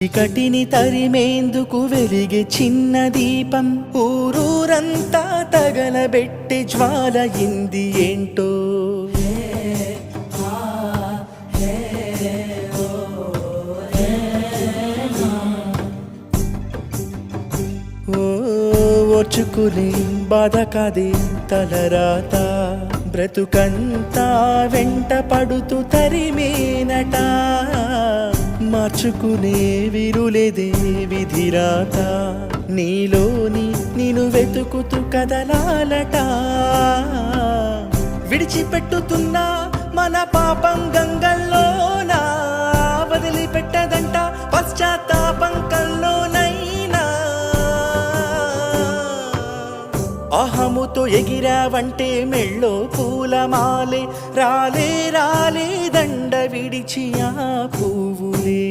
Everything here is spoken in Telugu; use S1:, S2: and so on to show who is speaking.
S1: చీకటిని తరిమేందుకు వెలిగే చిన్న దీపం ఊరూరంతా తగలబెట్టే జ్వాల ఇంది ఏంటో. ఓర్చుకునే బాధ కాదే తలరాత, బ్రతుకంతా వెంట పడుతూ తరిమేనట. మార్చుకునే విరులేదే విధిరాత, నీలోని నిన్ను వెతుకుతూ కదలాలట. విడిచిపెట్టుతున్నా మన పాపం గంగల్లోనా, వదిలిపెట్టదంట పశ్చాత్తాపం కల్లోనైనా. అహముతో ఎగిరావంటే మెళ్ళో పూలమాలే రాలే రాలే దండ విడిచి ఆ పువ్వులే.